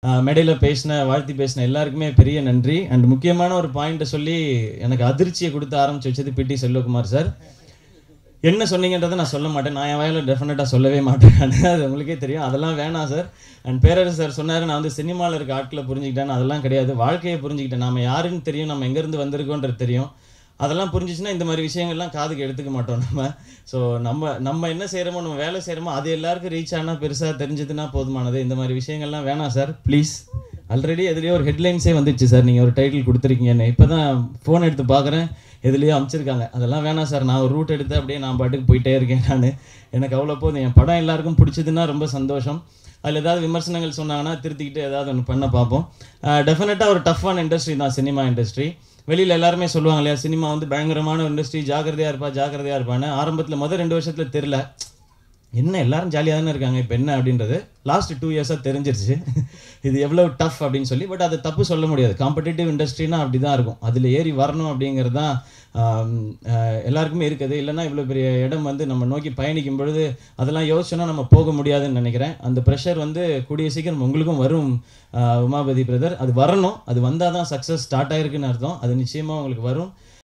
மேடையில் பேசின வாழ்த்தி பேசின எல்லாருக்குமே பெரிய நன்றி. அண்ட் முக்கியமான ஒரு பாயிண்ட்டை சொல்லி எனக்கு அதிர்ச்சியை கொடுத்து ஆரம்பிச்சு வச்சது பிடி செல்வகுமார் சார். என்ன சொன்னீங்கன்றதை நான் சொல்ல மாட்டேன், நான் என் வாயில டெஃபினட்டாக சொல்லவே மாட்டேன். அது உங்களுக்கே தெரியும், அதெல்லாம் வேணாம் சார். அண்ட் பேரரசு சார் சொன்னார், நான் வந்து சினிமாவில் இருக்க ஆட்களை புரிஞ்சுக்கிட்டேன். அதெல்லாம் கிடையாது, வாழ்க்கையை புரிஞ்சுக்கிட்டேன். நம்ம யாருன்னு தெரியும், நம்ம எங்கேருந்து வந்திருக்கோன்றது தெரியும். அதெல்லாம் புரிஞ்சிச்சுன்னா இந்த மாதிரி விஷயங்கள்லாம் காதுக்கு எடுத்துக்க மாட்டோம் நம்ம. ஸோ நம்ம என்ன செய்கிறோமோ, நம்ம வேலை செய்கிறோமோ அது எல்லாருக்கும் ரீச் ஆனால் பெருசாக தெரிஞ்சதுன்னா போதுமானது. இந்த மாதிரி விஷயங்கள்லாம் வேணாம் சார், ப்ளீஸ். ஆல்ரெடி எதுலேயோ ஒரு ஹெட்லைன்ஸே வந்துச்சு சார், நீங்கள் ஒரு டைட்டில் கொடுத்துருக்கீங்கன்னு. இப்போ தான் ஃபோன் எடுத்து பார்க்குறேன், எதுலேயோ அமைச்சிருக்காங்க. அதெல்லாம் வேணாம் சார், நான் ஒரு ரூட் எடுத்து அப்படியே நான் பாட்டுக்கு போயிட்டே இருக்கேன். எனக்கு அவ்வளோ போதும். என் படம் எல்லாருக்கும் பிடிச்சதுன்னா ரொம்ப சந்தோஷம். அதில் ஏதாவது விமர்சனங்கள் சொன்னாங்கன்னா திருத்திக்கிட்டு ஏதாவது ஒன்று பண்ண பார்ப்போம். டெஃபினட்டாக ஒரு டஃப்பான இண்டஸ்ட்ரி தான் சினிமா இண்டஸ்ட்ரி. வெளியில் எல்லாருமே சொல்லுவாங்க இல்லையா, சினிமா வந்து பயங்கரமான இண்டஸ்ட்ரி, ஜாக்கிரதையாக இருப்பான்னு. ஆரம்பத்தில் முதல் 2 வருஷத்தில் தெரில, என்ன எல்லாரும் ஜாலியாக தானே இருக்காங்க, இப்போ என்ன அப்படின்றது லாஸ்ட் 2 இயர்ஸாக தெரிஞ்சிருச்சு இது எவ்வளோ டஃப் அப்படின்னு சொல்லி. பட் அதை தப்பு சொல்ல முடியாது, காம்படிட்டிவ் இண்டஸ்ட்ரினா அப்படி தான் இருக்கும். அதில் ஏறி வரணும் அப்படிங்கிறது தான் எல்லாருக்குமே இருக்குது. இல்லைனா இவ்வளோ பெரிய இடம் வந்து நம்ம நோக்கி பயணிக்கும் பொழுது அதெல்லாம் யோசிச்சோன்னா நம்ம போக முடியாதுன்னு நினைக்கிறேன். அந்த ப்ரெஷர் வந்து கூடிய சீக்கிரம் உங்களுக்கும் வரும் உமாபதி பிரதர். அது வரணும், அது வந்தால் தான் சக்ஸஸ் ஸ்டார்ட் ஆகிருக்குன்னு அர்த்தம். அது நிச்சயமாக உங்களுக்கு வரும்.